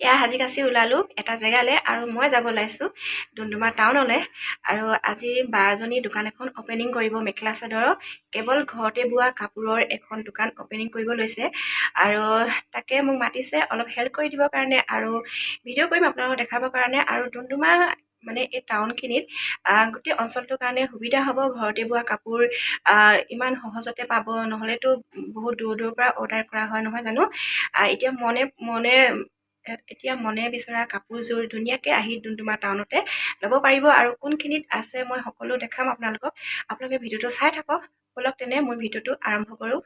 এয়া সাজি-কাচি ওলালো এটা জেগালৈ আৰু মই যাব ওলাইছোঁ ডুমডুমা টাউনলৈ। আৰু আজি বাজনী দোকান এখন অপেনিং কৰিব, মেখেলা চাদৰৰ কেৱল ঘৰতে বোৱা কাপোৰৰ এখন দোকান অপেনিং কৰিব লৈছে। আৰু তাকে মোক মাতিছে অলপ হেল্প কৰি দিবৰ কাৰণে আৰু ভিডিঅ' কৰিম আপোনালোকক দেখাবৰ কাৰণে। আৰু ডুমডুমা মানে এই টাউনখিনিত গোটেই অঞ্চলটোৰ কাৰণে সুবিধা হ'ব। ঘৰতে বোৱা কাপোৰ ইমান সহজতে পাব, নহ'লেতো বহুত দূৰ দূৰৰ পৰা অৰ্ডাৰ কৰা হয় নহয় জানো। এতিয়া মনে বিচৰা কাপোৰযোৰ ধুনীয়াকৈ আহি ডুমডুমা টাউনতে ল'ব পাৰিব। আৰু কোনখিনিত আছে মই সকলো দেখাম আপোনালোকক। আপোনালোকে ভিডিঅ'টো চাই থাকক। ব'লক তেনে মোৰ ভিডিঅ'টো আৰম্ভ কৰোঁ।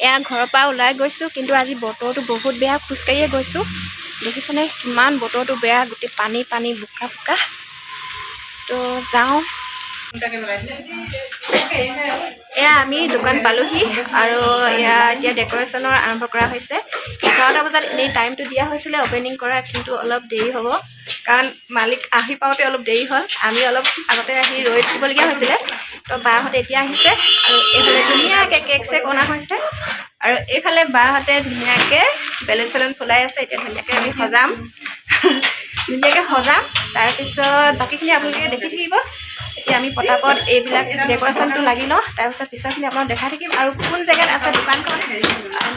এয়া ঘৰৰ পৰা ওলাই গৈছোঁ, কিন্তু আজি বতৰটো বহুত বেয়া। খোজকাঢ়িয়ে গৈছোঁ, দেখিছেনে কিমান বতৰটো বেয়া, গোটেই পানী পানী বোকা বোকা। তো যাওঁ। এয়া আমি দোকান পালোহি আৰু এয়া এতিয়া ডেক'ৰেশ্যনৰ আৰম্ভ কৰা হৈছে। 11টা বজাত এনেই টাইমটো দিয়া হৈছিলে অপেনিং কৰা, কিন্তু অলপ দেৰি হ'ব কাৰণ মালিক আহি পাওঁতে অলপ দেৰি হ'ল। আমি অলপ আগতে আহি ৰৈ থাকিবলগীয়া হৈছিলে। তো বাহঁতে এতিয়া আহিছে আৰু এইফালে ধুনীয়াকৈ কেক চেক অনা হৈছে। আৰু এইফালে বাহঁতে ধুনীয়াকৈ বেলুন চেলুন ফুলাই আছে। এতিয়া ধুনীয়াকৈ আমি সজাম তাৰপিছত বাকীখিনি আপোনালোকে দেখি থাকিব। এতিয়া আমি পটাপট এইবিলাক ডেক'ৰেশ্যনটো লাগি লওঁ, তাৰপিছত পিছৰখিনি আপোনালোকক দেখাই থাকিম। আৰু কোন জেগাত আছে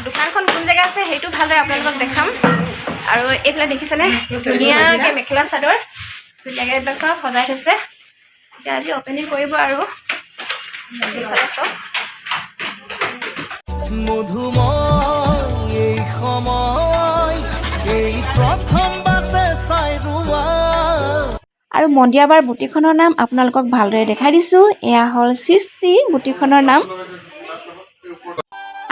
দোকানখন কোন জেগাত আছে সেইটো ভালদৰে আপোনালোকক দেখাম। আৰু এইফালে দেখিছেনে ধুনীয়াকৈ মেখেলা চাদৰ ধুনীয়াকৈ এইবিলাক চব সজাই থৈছে। এতিয়া আজি অপেনিং কৰিব আৰু এইফালে চব আৰু মন্দিয়াবাৰ বুটিকখনৰ নাম আপোনালোকক ভালদৰে দেখাই দিছোঁ। এয়া হ'ল সৃষ্টি বুটিকখনৰ নাম।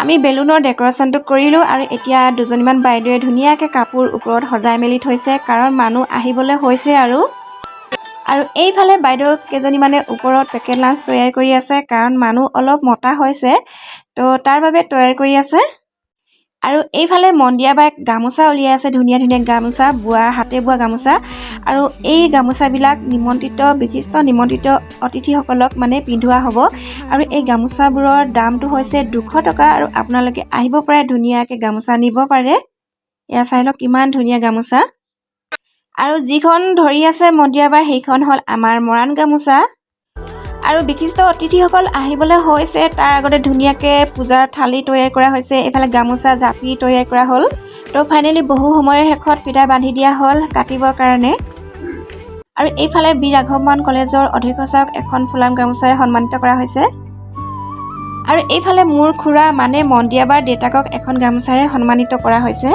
আমি বেলুনৰ ডেক'ৰেশ্যনটো কৰিলোঁ আৰু এতিয়া দুজনীমান বাইদেৱে ধুনীয়াকৈ কাপোৰ ওপৰত সজাই মেলি থৈছে, কাৰণ মানুহ আহিবলৈ হৈছে। আৰু এইফালে বাইদেউ কেইজনীমানে ওপৰত পেকেট লাঞ্চ তৈয়াৰ কৰি আছে, কাৰণ মানুহ অলপ মতা হৈছে, তো তাৰ বাবে তৈয়াৰ কৰি আছে। আৰু এইফালে মন্দিয়াবাই গামোচা উলিয়াই আছে, ধুনীয়া ধুনীয়া গামোচা বোৱা, হাতে বোৱা গামোচা। আৰু এই গামোচাবিলাক বিশিষ্ট নিমন্ত্ৰিত অতিথিসকলক মানে পিন্ধোৱা হ'ব। আৰু এই গামোচাবোৰৰ দামটো হৈছে 200 টকা। আৰু আপোনালোকে আহিব পাৰে, ধুনীয়াকৈ গামোচা নিব পাৰে। এয়া চাই লওক কিমান ধুনীয়া গামোচা। আৰু যিখন ধৰি আছে মন্দিয়াবাই সেইখন হ'ল আমাৰ মৰাণ গামোচা। আৰু বিশিষ্ট অতিথিসকল আহিবলৈ হৈছে, তাৰ আগতে ধুনীয়াকৈ পূজাৰ থালি তৈয়াৰ কৰা হৈছে। এইফালে গামোচা জাপি তৈয়াৰ কৰা হ'ল। তো ফাইনেলি বহু সময়ৰ শেষত ফিতা বান্ধি দিয়া হ'ল কাটিবৰ কাৰণে। আৰু এইফালে বীৰ ৰাঘৱমান কলেজৰ অধ্যক্ষক এখন ফুলাম গামোচাৰে সন্মানিত কৰা হৈছে। আৰু এইফালে মোৰ খুৰা মানে মন্দিয়াবাৰ দেউতাকক এখন গামোচাৰে সন্মানিত কৰা হৈছে।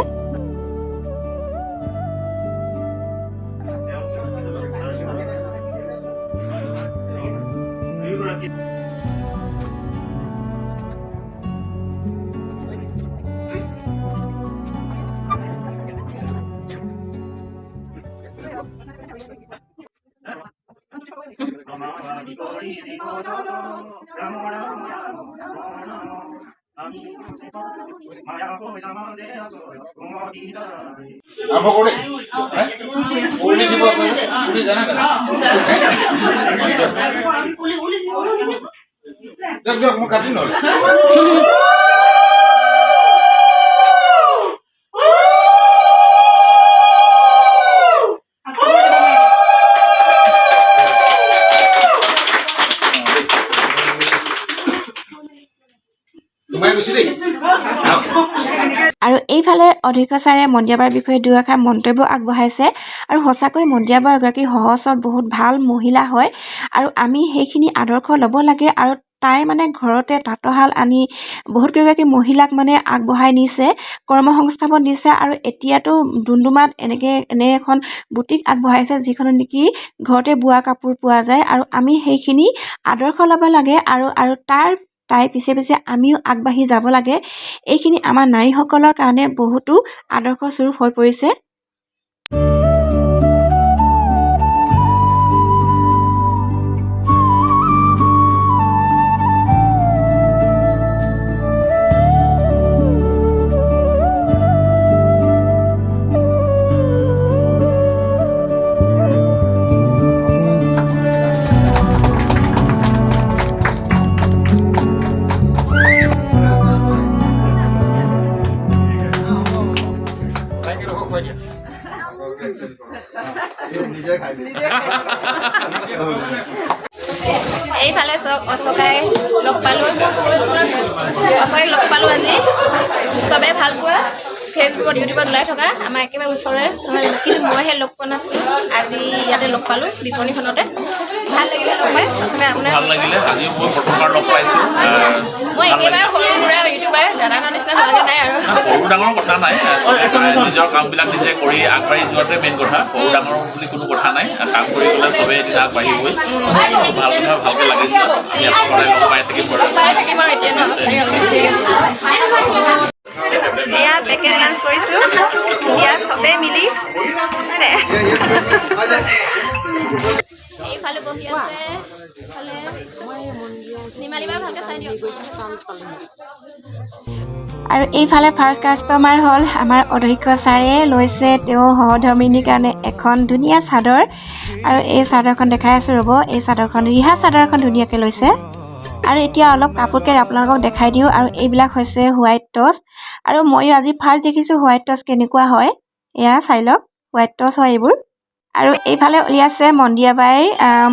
আৰু এইফালে অধ্যক্ষ ছাৰে মন্দিয়াবাৰ বিষয়ে দুআষাৰ মন্তব্য আগবঢ়াইছে। আৰু সঁচাকৈ মন্দিয়াবাৰ এগৰাকী সহজ বহুত ভাল মহিলা হয়, আৰু আমি সেইখিনি আদৰ্শ ল'ব লাগে। আৰু তাই মানে ঘৰতে তাঁতশাল আনি বহুত কেইগৰাকী মহিলাক মানে আগবঢ়াই নিছে, কৰ্মসংস্থাপন দিছে। আৰু এতিয়াতো ডুমডুমাত এনে এখন বুটিক আগবঢ়াইছে, যিখনত নেকি ঘৰতে বোৱা কাপোৰ পোৱা যায়। আৰু আমি সেইখিনি আদৰ্শ ল'ব লাগে। আৰু তাই পিছে পিছে আমিও আগবাঢ়ি যাব লাগে। এইখিনি আমাৰ নাৰীসকলৰ কাৰণে বহুতো আদৰ্শস্বৰূপ হৈ পৰিছে। অশোকাই লগ পালোঁ আজি চবেই ভাল পোৱা ফেচবুকত ইউটিউবত ওলাই থকা আমাৰ একেবাৰে ওচৰৰে কিন্তু মইহে লগ পোৱা নাছিলোঁ আজি ইয়াতে লগ পালোঁ বিপণীখনতে ভাল লাগিলে লগ পাই সঁচাকৈ আপোনাৰ ভাল লাগিলে আজি মই প্ৰথমবাৰ লগ পাইছোঁ মই একেবাৰে সৰু সুৰা ইউটিউবাৰ দাদাহঁতৰ নিচিনা ভালকৈ নাই আৰু সৰু ডাঙৰ কথা নাই নিজৰ কামবিলাক নিজে কৰি আগবাঢ়ি যোৱাটোৱে মেইন কথা সৰু ডাঙৰ বুলি কোনো কথা নাই কাম কৰি গ'লে চবেই এদিন আগবাঢ়িবই ভাল কথা ভালকৈ লাগি যোৱা আমি আপোনালোকে লগ পাই থাকিম বাৰু আৰু এতিয়া ন এয়া পেকেট লাঞ্চ কৰিছোঁ এতিয়া চবেই মিলি এইফালে বহি আছে ভালকৈ চাই দিয়ক আৰু এইফালে ফাৰ্ষ্ট কাষ্টমাৰ হ'ল আমাৰ অধ্যক্ষ ছাৰে লৈছে তেওঁ সহধৰ্মিনীৰ কাৰণে এখন ধুনীয়া চাদৰ আৰু এই চাদৰখন দেখাই আছোঁ ৰ'ব এই চাদৰখন ৰিহা চাদৰখন ধুনীয়াকৈ লৈছে আৰু এতিয়া অলপ কাপোৰকে আপোনালোকক দেখাই দিওঁ আৰু এইবিলাক হৈছে হোৱাইট টচ আৰু ময়ো আজি ফাৰ্ষ্ট দেখিছোঁ হোৱাইট টচ কেনেকুৱা হয় এয়া চাই লওক হোৱাইট টচ হয় এইবোৰ আৰু এইফালে উলিয়াইছে মন্দিয়াবাই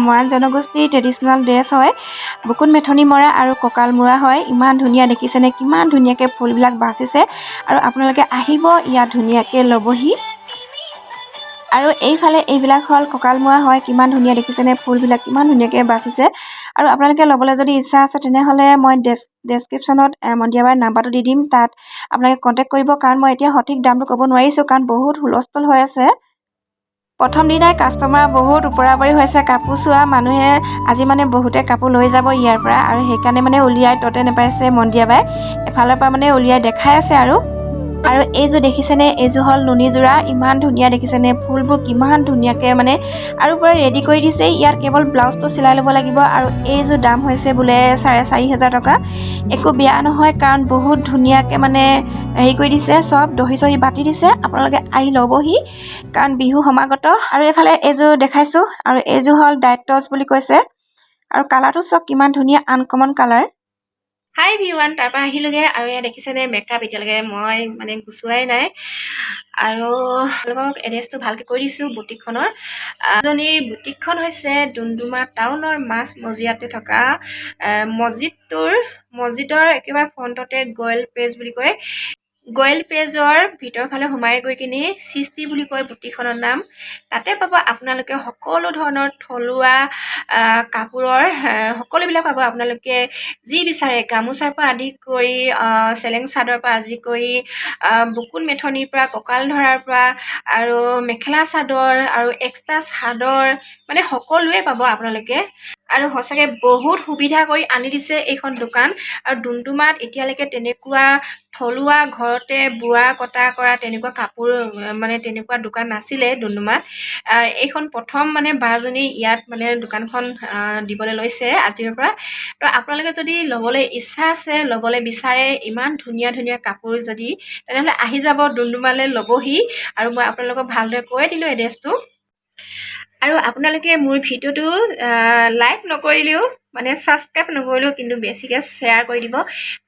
মৰাণ জনগোষ্ঠীৰ ট্ৰেডিশ্যনেল ড্ৰেছ হয় বুকুত মেথনি মৰা আৰু কঁকাল মৰা হয় ইমান ধুনীয়া দেখিছেনে কিমান ধুনীয়াকৈ ফুলবিলাক বাচিছে আৰু আপোনালোকে আহিব ইয়াত ধুনীয়াকৈ ল'বহি আৰু এইফালে এইবিলাক হ'ল কঁকাল মৰা হয় কিমান ধুনীয়া দেখিছেনে ফুলবিলাক কিমান ধুনীয়াকৈ বাচিছে আৰু আপোনালোকে ল'বলৈ যদি ইচ্ছা আছে তেনেহ'লে মই ডেছক্ৰিপশ্যনত মন্দিয়াবাইৰ নাম্বাৰটো দি দিম তাত আপোনালোকে কণ্টেক্ট কৰিব কাৰণ মই এতিয়া সঠিক দামটো ক'ব নোৱাৰিছোঁ কাৰণ বহুত হুলস্থুল হৈ আছে প্ৰথম দিনাই কাষ্টমাৰ বহুত ওপৰা-ওপৰি হৈছে কাপোৰ চোৱা মানুহে আজি মানে বহুতে কাপোৰ লৈ যাব ইয়াৰ পৰা আৰু সেইকাৰণে মানে উলিয়াই ততে নেপাইছে মন্দিয়াবাই এফালৰ পৰা মানে উলিয়াই দেখাই আছে আৰু এইযোৰ দেখিছেনে এইযোৰ হ'ল নুনীযোৰা ইমান ধুনীয়া দেখিছেনে ফুলবোৰ কিমান ধুনীয়াকৈ মানে আৰু পূৰা ৰেডি কৰি দিছে ইয়াত কেৱল ব্লাউজটো চিলাই ল'ব লাগিব আৰু এইযোৰ দাম হৈছে বোলে 4,500 টকা একো বেয়া নহয় কাৰণ বহুত ধুনীয়াকৈ মানে হেৰি কৰি দিছে চব দহি চহি বাতি দিছে আপোনালোকে আহি ল'বহি কাৰণ বিহু সমাগত আৰু এইফালে এইযোৰ দেখাইছোঁ আৰু এইযোৰ হ'ল ডাইট টচ বুলি কৈছে আৰু কালাৰটো চব কিমান ধুনীয়া আনকমন কালাৰ হাই ভিৱান তাৰপৰা আহিলোগৈ আৰু এয়া দেখিছেনে মেকআপ এতিয়ালৈকে মই মানে গুচোৱাই নাই আৰু আপোনালোকক এড্ৰেছটো ভালকৈ কৈ দিছোঁ বুটিকখনৰ বুটিকখন হৈছে ডুমডুমা টাউনৰ মাছ মজিয়াতে থকা মছজিদৰ একেবাৰে ফ্ৰণ্টতে গয়েল পেজ বুলি কয় গয়েল পেজৰ ভিতৰৰ ফালে সোমাই গৈ কিনি সৃষ্টি বুলি কয় বুটিকখনৰ নাম তাতে পাব আপোনালোকে সকলো ধৰণৰ থলুৱা কাপোৰৰ সকলোবিলাক পাব আপোনালোকে যি বিচাৰে গামোচাৰ পৰা আদি কৰি চেলেং চাদৰ পৰা আদি কৰি বুকুত মেথনিৰ পৰা কঁকাল ধৰাৰ পৰা আৰু মেখেলা চাদৰ আৰু এক্সট্ৰা চাদৰ মানে সকলোৱে পাব আপোনালোকে আৰু সঁচাকৈ বহুত সুবিধা কৰি আনি দিছে এইখন দোকান আৰু ডুমডুমাত এতিয়ালৈকে তেনেকুৱা থলুৱা ঘৰতে বোৱা কটা কৰা তেনেকুৱা কাপোৰ মানে তেনেকুৱা দোকান নাছিলে ডুমডুমাত এইখন প্ৰথম মানে বাজনী ইয়াত মানে দোকানখন দিবলৈ লৈছে আজিৰ পৰা তো আপোনালোকে যদি ল'বলৈ ইচ্ছা আছে ল'বলৈ বিচাৰে ইমান ধুনীয়া ধুনীয়া কাপোৰ যদি তেনেহ'লে আহি যাব ডুমডুমালৈ ল'বহি আৰু মই আপোনালোকক ভালদৰে কৈ দিলোঁ এড্ৰেছটো আৰু আপোনালোকে মোৰ ভিডিঅ'টো লাইক নকৰিলেও মানে ছাবস্ক্ৰাইব নকৰিলেও কিন্তু বেছিকৈ শ্বেয়াৰ কৰি দিব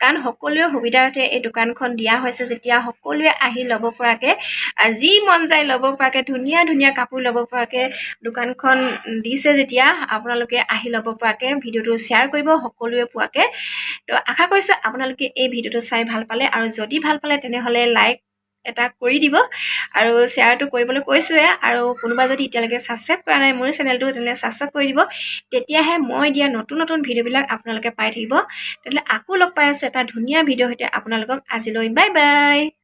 কাৰণ সকলোৱে সুবিধাৰ্থে এই দোকানখন দিয়া হৈছে যেতিয়া সকলোৱে আহি ল'ব পৰাকৈ যি মন যায় ল'ব পৰাকৈ ধুনীয়া ধুনীয়া কাপোৰ ল'ব পৰাকৈ দোকানখন দিছে যেতিয়া আপোনালোকে আহি ল'ব পৰাকৈ ভিডিঅ'টো শ্বেয়াৰ কৰিব সকলোৱে পোৱাকৈ তো আশা কৰিছোঁ আপোনালোকে এই ভিডিঅ'টো চাই ভাল পালে আৰু যদি ভাল পালে তেনেহ'লে লাইক এটা কৰি দিব আৰু শ্বেয়াৰটো কৰিবলৈ কৈছোঁৱে আৰু কোনোবা যদি এতিয়ালৈকে ছাবস্ক্ৰাইব কৰা নাই মোৰ চেনেলটো তেনেহ'লে ছাবস্ক্ৰাইব কৰি দিব তেতিয়াহে মই দিয়া নতুন নতুন ভিডিঅ'বিলাক আপোনালোকে পাই থাকিব তেনেহ'লে আকৌ লগ পাই আছোঁ এটা ধুনীয়া ভিডিঅ'ৰ সৈতে আপোনালোকক আজিলৈ বাই বাই